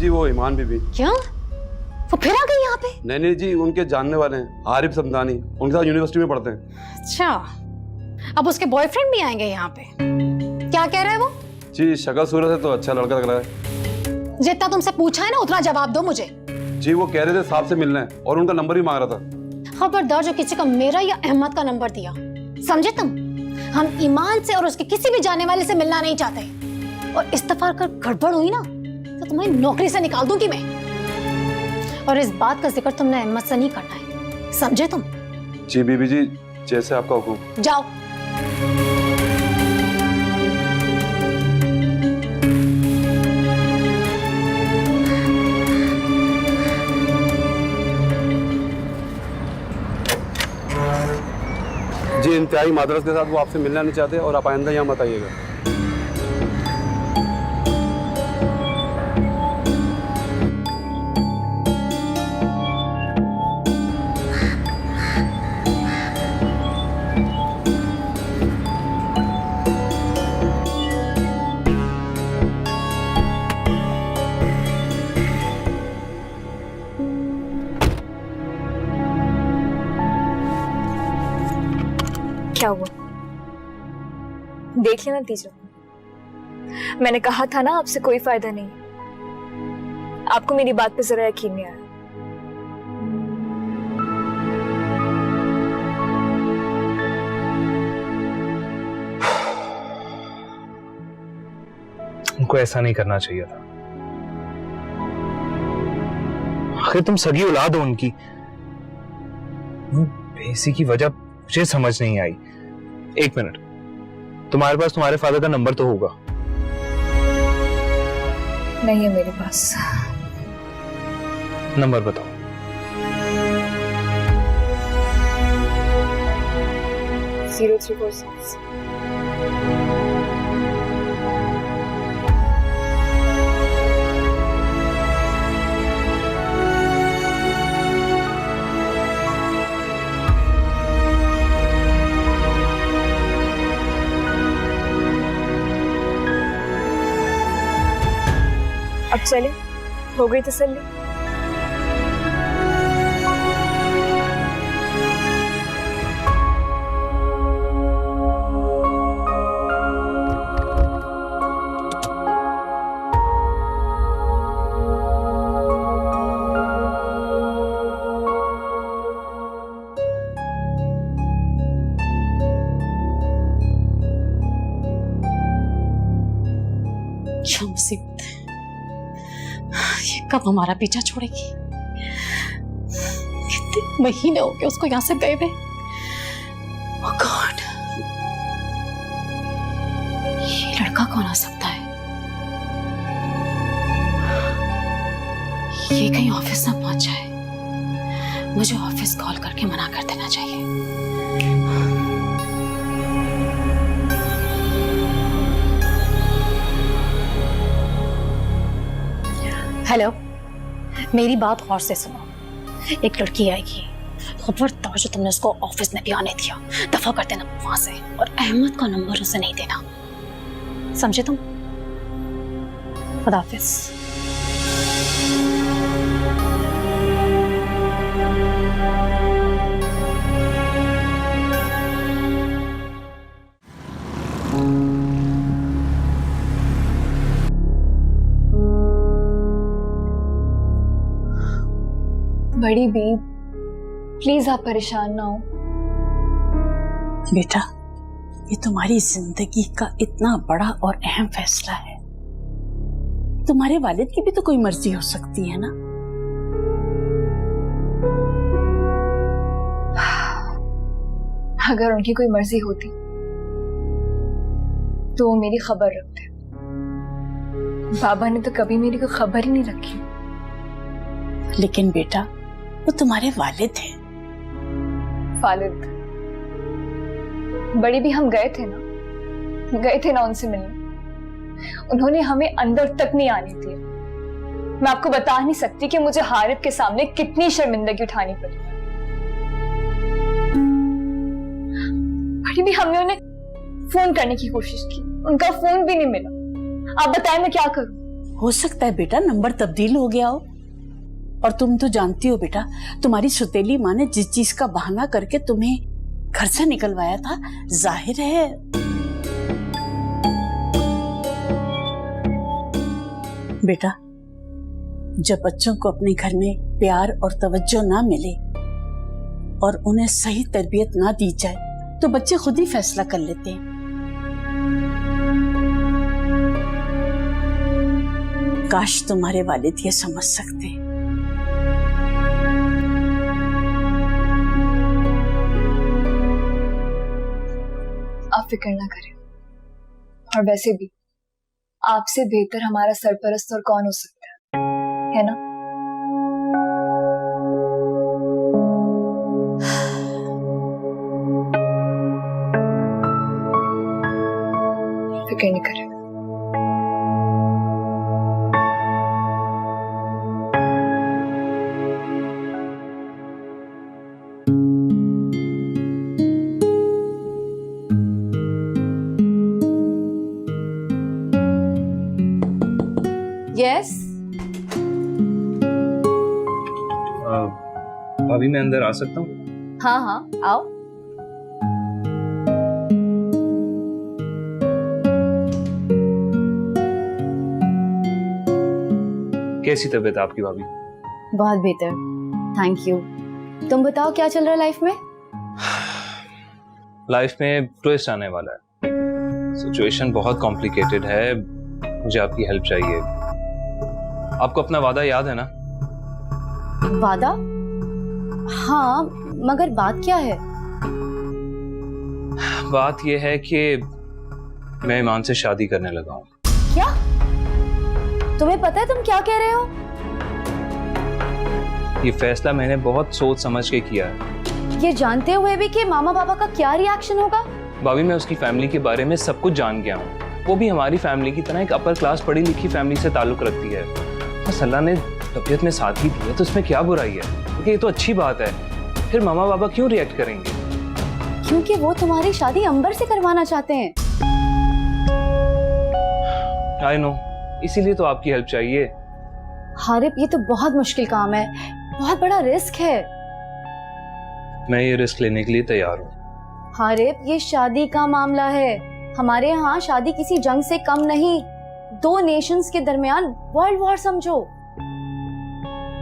जी वो ईमान बीबी। क्या वो फिर आ गई यहाँ पे? नहीं जी, उनके जानने वाले हैं, आरिफ समदानी, उनके साथ यूनिवर्सिटी में पढ़ते हैं। अच्छा, अब उसके बॉयफ्रेंड भी आएंगे यहाँ पे? क्या कह रहा है वो? जी शक्ल सूरत है तो अच्छा लड़का लग रहा है। जितना तुमसे पूछा है ना उतना जवाब दो मुझे। जी वो कह रहे थे साहब से मिलना है और उनका नंबर भी मांग रहा था। खबरदार जो किसी का मेरा या अहमद का नंबर दिया, समझे तुम? हम ईमान से और उसके किसी भी जाने वाले से मिलना नहीं चाहते, और इस दफा अगर गड़बड़ हुई ना तो तुम्हें नौकरी से निकाल दूंगी मैं। और इस बात का जिक्र तुमने अहमद से नहीं करना है, समझे तुम? जी बीबी जी, जैसे आपका हुक्म। जाओ। जी इंतहाई मादरत के साथ वो आपसे मिलना नहीं चाहते और आप आइंदा यहाँ मत आइएगा। क्या हुआ? देख लेना नतीजा। मैंने कहा था ना आपसे कोई फायदा नहीं। आपको मेरी बात पे जरा यकीन नहीं आया। उनको ऐसा नहीं करना चाहिए था। आखिर तुम सगी औलाद हो उनकी। बेइज्जती की वजह मुझे समझ नहीं आई। एक मिनट, तुम्हारे पास तुम्हारे फादर का नंबर तो होगा? नहीं है मेरे पास। नंबर बताओ। Zero 346। अब चले, हो गई तसल्ली? क्या मुसीबत है, ये कब हमारा पीछा छोड़ेगी? कितने महीने हो गए उसको यहाँ से गए हुए। Oh God, ये लड़का कौन हो सकता है? ये कहीं ऑफिस ना पहुंच जाए। मुझे ऑफिस कॉल करके मना कर देना चाहिए। हेलो, मेरी बात गौर से सुनो। एक लड़की आएगी, खबरदार जो तुमने उसको ऑफिस में भी आने दिया, दफा कर देना वहां से, और अहमद का नंबर उसे नहीं देना, समझे तुम? खुदा हाफिज। बड़ी बी, प्लीज आप परेशान ना हो। बेटा, ये तुम्हारी जिंदगी का इतना बड़ा और अहम फैसला है। तुम्हारे वालिद की भी तो कोई मर्जी हो सकती है ना। अगर उनकी कोई मर्जी होती तो वो मेरी खबर रखते। बाबा ने तो कभी मेरी कोई खबर ही नहीं रखी। लेकिन बेटा, वो तुम्हारे वालिद हैं। वालिद? बड़ी भी हम गए थे ना उनसे मिलने। उन्होंने हमें अंदर तक नहीं आने दिया। मैं आपको बता नहीं सकती कि मुझे हारिफ के सामने कितनी शर्मिंदगी उठानी पड़ी। बड़ी भी हमने उन्हें फोन करने की कोशिश की, उनका फोन भी नहीं मिला। आप बताएं मैं क्या करूं? हो सकता है बेटा नंबर तब्दील हो गया हो। और तुम तो जानती हो बेटा, तुम्हारी सुतेली माँ ने जिस चीज का बहाना करके तुम्हें घर से निकलवाया था, जाहिर है बेटा जब बच्चों को अपने घर में प्यार और तवज्जो ना मिले और उन्हें सही तरबियत ना दी जाए तो बच्चे खुद ही फैसला कर लेते हैं। काश तुम्हारे वालिद ये समझ सकते। आप फिक्र ना करें, और वैसे भी आपसे बेहतर हमारा सरपरस्त और कौन हो सकता है ना? फिक्र नहीं करें। यस भाभी मैं अंदर आ सकता हूँ? हाँ हाँ आओ। कैसी तबीयत है आपकी भाभी? बहुत बेहतर, थैंक यू। तुम बताओ क्या चल रहा है लाइफ में? लाइफ में ट्विस्ट आने वाला है। सिचुएशन बहुत कॉम्प्लिकेटेड है, मुझे आपकी हेल्प चाहिए। आपको अपना वादा याद है ना? वादा? हाँ, मगर बात क्या है? बात यह है कि मैं ईमान से शादी करने लगा हूँ। क्या? तुम्हें पता है तुम क्या कह रहे हो? ये फैसला मैंने बहुत सोच समझ के किया है। ये जानते हुए भी कि मामा पापा का क्या रिएक्शन होगा? भाभी मैं उसकी फैमिली के बारे में सब कुछ जान गया हूँ। वो भी हमारी फैमिली की तरह एक अपर क्लास पढ़ी लिखी फैमिली से ताल्लुक रखती है। बस अल्लाह ने तबीयत में साथ ही दी है तो इसमें क्या बुराई है? क्योंकि ये तो अच्छी बात है। फिर मामा पापा क्यों रिएक्ट करेंगे? क्योंकि वो तुम्हारी शादी अंबर से करवाना चाहते हैं। आई नो, इसीलिए तो आपकी हेल्प चाहिए। हारिब ये तो बहुत मुश्किल काम है, बहुत बड़ा रिस्क है। मैं ये रिस्क लेने के लिए तैयार हूँ। हारिब ये शादी का मामला है। हमारे यहाँ शादी किसी जंग से कम नहीं, दो नेशंस के दरमियान वर्ल्ड वॉर समझो।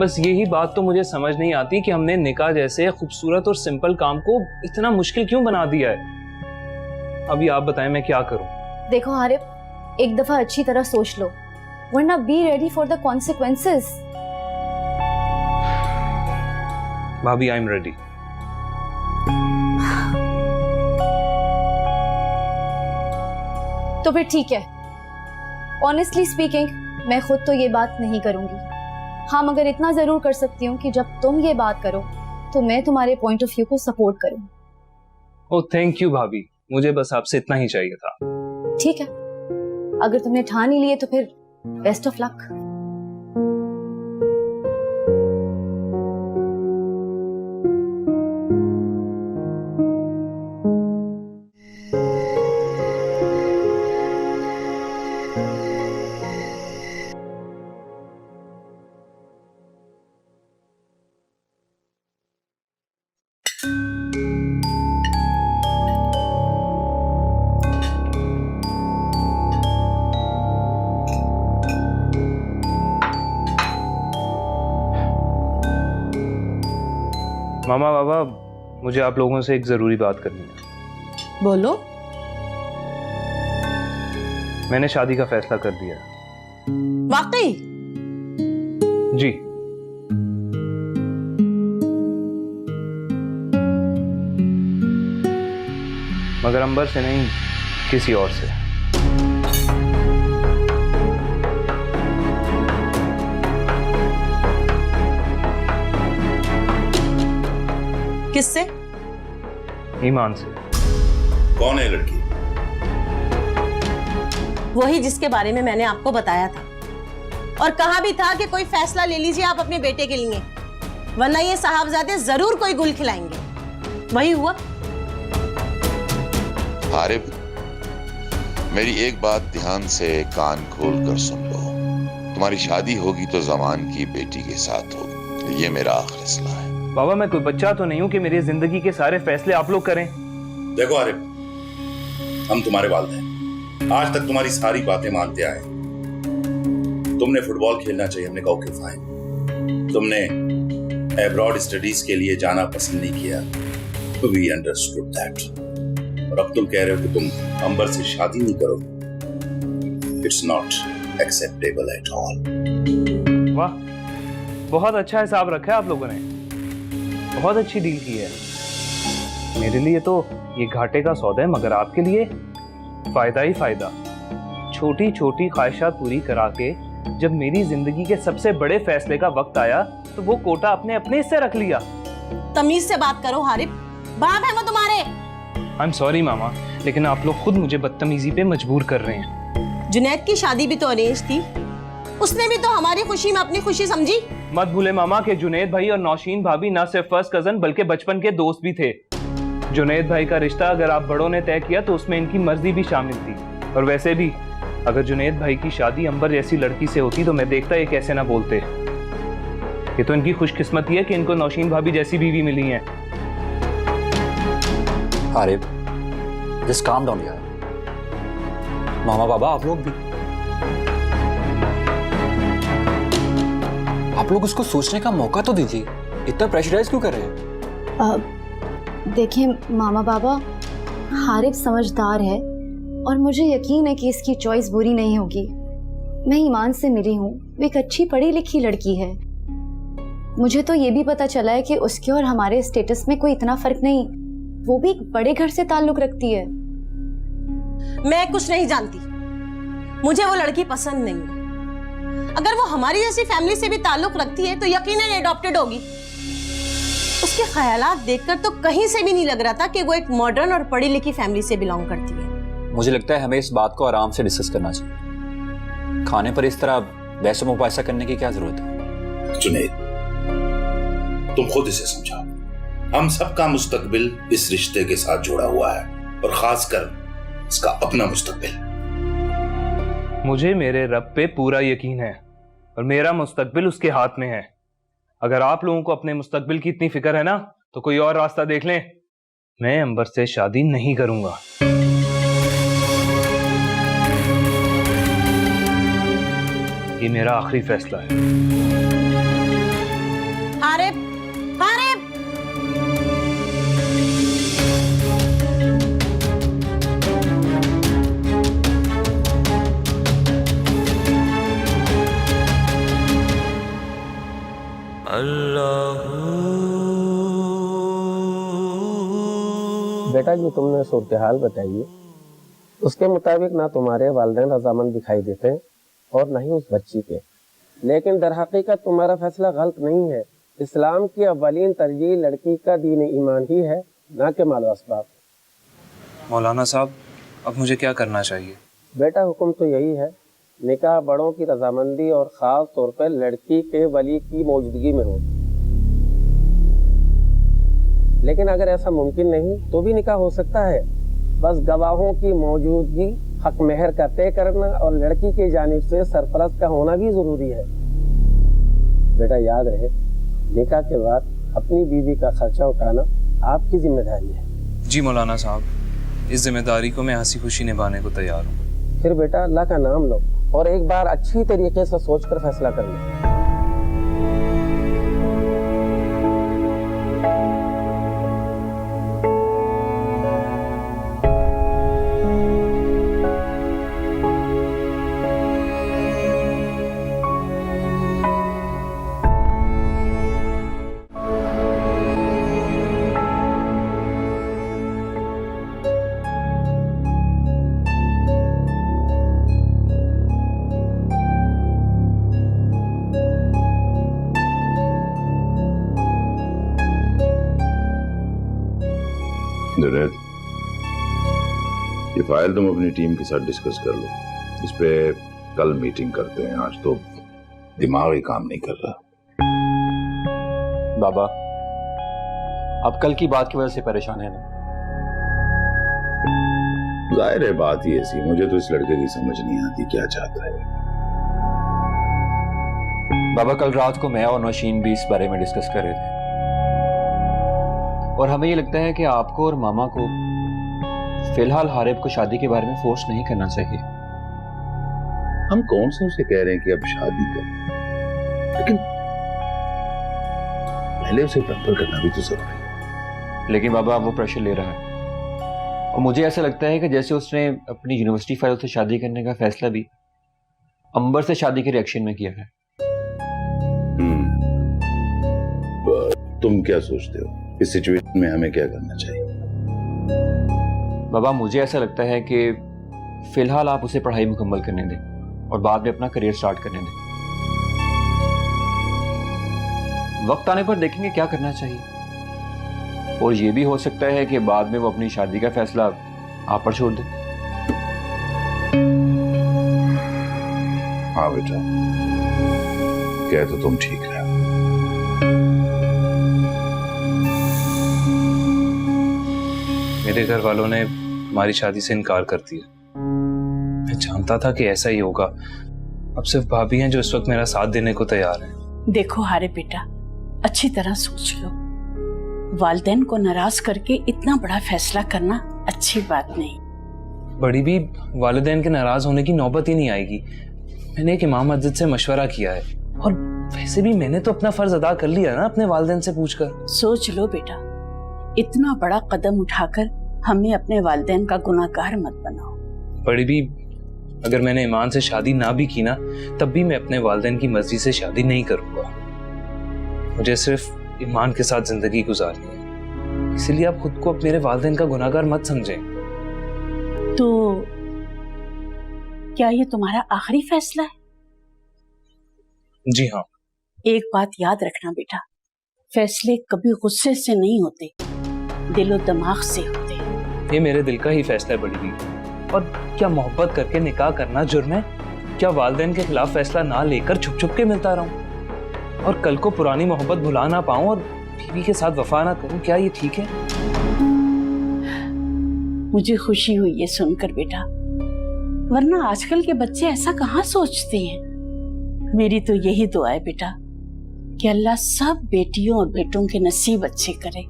बस यही बात तो मुझे समझ नहीं आती कि हमने निकाह जैसे खूबसूरत और सिंपल काम को इतना मुश्किल क्यों बना दिया है। अभी आप बताएं मैं क्या करूं? देखो हारिब, एक दफा अच्छी तरह सोच लो, वरना be ready for the consequences. भाभी आई एम रेडी। तो फिर ठीक है। ऑनेस्टली स्पीकिंग मैं खुद तो ये बात नहीं करूंगी। हाँ, मगर इतना जरूर कर सकती हूँ कि जब तुम ये बात करो तो मैं तुम्हारे पॉइंट ऑफ व्यू को सपोर्ट करूँ। ओह थैंक यू भाभी, मुझे बस आपसे इतना ही चाहिए था। ठीक है, अगर तुमने ठान ही लिए तो फिर बेस्ट ऑफ लक। मामा बाबा, मुझे आप लोगों से एक जरूरी बात करनी है। बोलो। मैंने शादी का फैसला कर दिया। वाकई? जी। मगर अंबर से नहीं, किसी और से। किससे? ईमान से। कौन है लड़की? वही जिसके बारे में मैंने आपको बताया था और कहा भी था कि कोई फैसला ले लीजिए आप अपने बेटे के लिए, वरना ये साहबजादे जरूर कोई गुल खिलाएंगे। वही हुआ। हारिब, मेरी एक बात ध्यान से कान खोल कर सुन लो। तुम्हारी शादी होगी तो जमान की बेटी के साथ होगी, ये मेरा फैसला है। बाबा मैं कोई बच्चा तो नहीं हूँ कि मेरी जिंदगी के सारे फैसले आप लोग करें। देखो आरिफ, हम तुम्हारे वालिद हैं, आज तक तुम्हारी सारी बातें मानते आए। तुमने फुटबॉल खेलना चाहिए, हमने कहा ओके फाइन। तुमने एब्रॉड स्टडीज के लिए जाना पसंद नहीं किया, वी अंडरस्टूड दैट। और अब तुम कह रहे हो कि तुम अंबर से शादी नहीं करोगे। It's not acceptable at all. वाह, बहुत अच्छा हिसाब रखा है आप लोगों ने, बहुत अच्छी डील की है। मेरे लिए तो ये घाटे का सौदा है, मगर आपके लिए फायदा ही फायदा। छोटी छोटी ख्वाहिशात पूरी करा के जब मेरी जिंदगी के सबसे बड़े फैसले का वक्त आया तो वो कोटा अपने अपने हिस्से रख लिया। तमीज से बात करो हारिब, बाप है वो तुम्हारे। आई एम सॉरी मामा, लेकिन आप लोग खुद मुझे बदतमीजी पे मजबूर कर रहे हैं। जुनैद की शादी भी तो अरेंज थी, उसने भी तो हमारी खुशी में अपनी खुशी समझी। मत भूले मामा कि जुनैद भाई और नौशीन भाभी ना सिर्फ फर्स्ट कजन बल्कि बचपन के दोस्त भी थे। जुनैद भाई का रिश्ता अगर आप बड़ों ने तय किया तो उसमें इनकी मर्जी भी शामिल थी। और वैसे भी अगर जुनैद भाई की शादी अंबर जैसी लड़की से होती तो मैं देखता ये कैसे ना बोलते। ये तो इनकी खुशकिस्मती है कि इनको नौशीन भाभी जैसी बीवी मिली है। आरिफ, जस्ट काम डाउन यार। मामा बाबा आप लोग भी, आप लोग उसको सोचने का मौका तो दीजिए, इतना प्रेशराइज क्यों कर रहे हैं? देखिए मामा बाबा, हारिब समझदार है और मुझे यकीन है कि इसकी चॉइस बुरी नहीं होगी। मैं ईमान से मिली हूँ, वो एक अच्छी पढ़ी लिखी लड़की है। मुझे तो ये भी पता चला है कि उसके और हमारे स्टेटस में कोई इतना फर्क नहीं, वो भी एक बड़े घर से ताल्लुक रखती है। मैं कुछ नहीं जानती, मुझे वो लड़की पसंद नहीं है। अगर वो हमारी जैसी फैमिली से भी ताल्लुक रखती है तो यकीनन एडॉप्टेड होगी। उसके ख्यालात देखकर तो कहीं से भी नहीं लग रहा था कि वो एक मॉडर्न और पढ़ी लिखी फैमिली से बिलोंग करती है। मुझे लगता है हमें इस बात को आराम से डिस्कस करना चाहिए। खाने पर इस तरह बहस मुबाहिसा करने की क्या जरूरत है? जुनैद, तुम खुद इसे समझाओ। हम सबका मुस्तकबिल इस रिश्ते के साथ जुड़ा हुआ है और खासकर इसका अपना मुस्तकबिल। मुझे मेरे रब पे पूरा यकीन है और मेरा मुस्तकबिल उसके हाथ में है। अगर आप लोगों को अपने मुस्तकबिल की इतनी फिक्र है ना तो कोई और रास्ता देख लें। मैं अंबर से शादी नहीं करूंगा। ये मेरा आखिरी फैसला है। हारिब, हारिब, बेटा जो तुमने सूरत हाल बताई है उसके मुताबिक ना तुम्हारे वालिदैन रजामंद दिखाई देते हैं और ना ही उस बच्ची के। लेकिन दर हकीकत तुम्हारा फैसला गलत नहीं है। इस्लाम की अव्वलीन तरजीह लड़की का दीन ईमान ही है, ना के माल असबाब। मौलाना साहब, अब मुझे क्या करना चाहिए? बेटा हुक्म तो यही है, निकाह बड़ों की रजामंदी और ख़ास तौर पर लड़की के वली की मौजूदगी में हो। लेकिन अगर ऐसा मुमकिन नहीं तो भी निकाह हो सकता है, बस गवाहों की मौजूदगी, हक मेहर का तय करना और लड़की की जानिब से सरपरस्त का होना भी ज़रूरी है। बेटा याद रहे, निकाह के बाद अपनी बीवी का खर्चा उठाना आपकी जिम्मेदारी है। जी मौलाना साहब, इस जिम्मेदारी को मैं हंसी खुशी निभाने को तैयार हूँ। फिर बेटा अल्लाह का नाम लो और एक बार अच्छी तरीके से सोचकर फैसला कर लो। जुनैद, ये फाइल तुम अपनी टीम के साथ डिस्कस कर लो। इस पे कल मीटिंग करते हैं, आज तो दिमाग ही काम नहीं कर रहा। बाबा, अब कल की बात की वजह से परेशान है ना? जाहिर है बात ही ऐसी, मुझे तो इस लड़के की समझ नहीं आती क्या चाहता है। बाबा कल रात को मैं और नौशीन भी इस बारे में डिस्कस कर रहे थे और हमें ये लगता है कि आपको और मामा को फिलहाल हारिब को शादी के बारे में फोर्स नहीं करना चाहिए। हम कौन से उसे कह रहे हैं कि अब शादी कर, लेकिन पहले उसे प्रॉपर करना भी तो जरूरी है। लेकिन बाबा वो प्रेशर ले रहा है और मुझे ऐसा लगता है कि जैसे उसने अपनी यूनिवर्सिटी फाइल से शादी करने का फैसला भी अंबर से शादी के रिएक्शन में किया है। तुम क्या सोचते हो इस सिचुएशन में हमें क्या करना चाहिए? बाबा मुझे ऐसा लगता है कि फिलहाल आप उसे पढ़ाई मुकम्मल करने दें और बाद में अपना करियर स्टार्ट करने दें। वक्त आने पर देखेंगे क्या करना चाहिए और ये भी हो सकता है कि बाद में वो अपनी शादी का फैसला आप पर छोड़ दे। हाँ बेटा, कह तो तुम ठीक है। मेरे घर वालों ने हमारी शादी से इनकार कर दिया। मैं जानता था कि ऐसा ही होगा। अब सिर्फ भाभी हैं जो इस वक्त मेरा साथ देने को तैयार हैं। देखो हारिब बेटा, अच्छी तरह सोच लो। वालिदैन को नाराज करके इतना बड़ा फैसला करना अच्छी बात नहीं। बड़ी भी, वालिदैन के नाराज होने की नौबत ही नहीं आएगी। मैंने एक इमाम मस्जिद से मशवरा किया है और वैसे भी मैंने तो अपना फर्ज अदा कर लिया ना अपने वालिदैन से पूछकर। सोच लो बेटा, इतना बड़ा कदम उठाकर हमें अपने वालिदैन का गुनाहगार मत बनाओ। बड़ी भी, अगर मैंने ईमान से शादी ना भी की ना, तब भी मैं अपने वालिदैन की मर्जी से शादी नहीं करूंगा। मुझे सिर्फ ईमान के साथ जिंदगी गुजारनी है, इसलिए आप खुद को मेरे वालिदैन का गुनाहगार मत समझें। तो क्या ये तुम्हारा आखिरी फैसला है? जी हाँ। एक बात याद रखना बेटा, फैसले कभी गुस्से से नहीं होते, दिलो दिमाग से होते। ये मेरे दिल का ही फैसला है बड़ी भी। और क्या मोहब्बत करके निकाह करना जुर्म है? क्या वालिदैन के खिलाफ फैसला ना लेकर छुप छुप के मिलता रहूं और कल को पुरानी मोहब्बत भुला ना पाऊं और बीवी के साथ वफा ना करूं? क्या ये ठीक है? मुझे खुशी हुई ये सुनकर बेटा, वरना आजकल के बच्चे ऐसा कहाँ सोचते हैं। मेरी तो यही दुआ है बेटा कि अल्लाह सब बेटियों और बेटों के नसीब अच्छे करे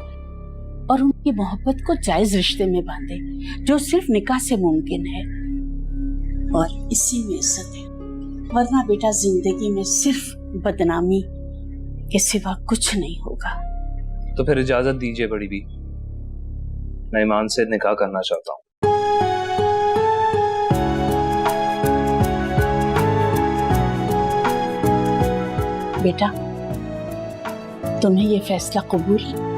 और उनकी मोहब्बत को जायज रिश्ते में बांधे, जो सिर्फ निकाह से मुमकिन है और इसी में इज्जत है। वरना बेटा जिंदगी में सिर्फ बदनामी के सिवा कुछ नहीं होगा। तो फिर इजाजत दीजिए बड़ी भी, मैं ईमान से निकाह करना चाहता हूँ। बेटा, तुम्हें ये फैसला कबूल है?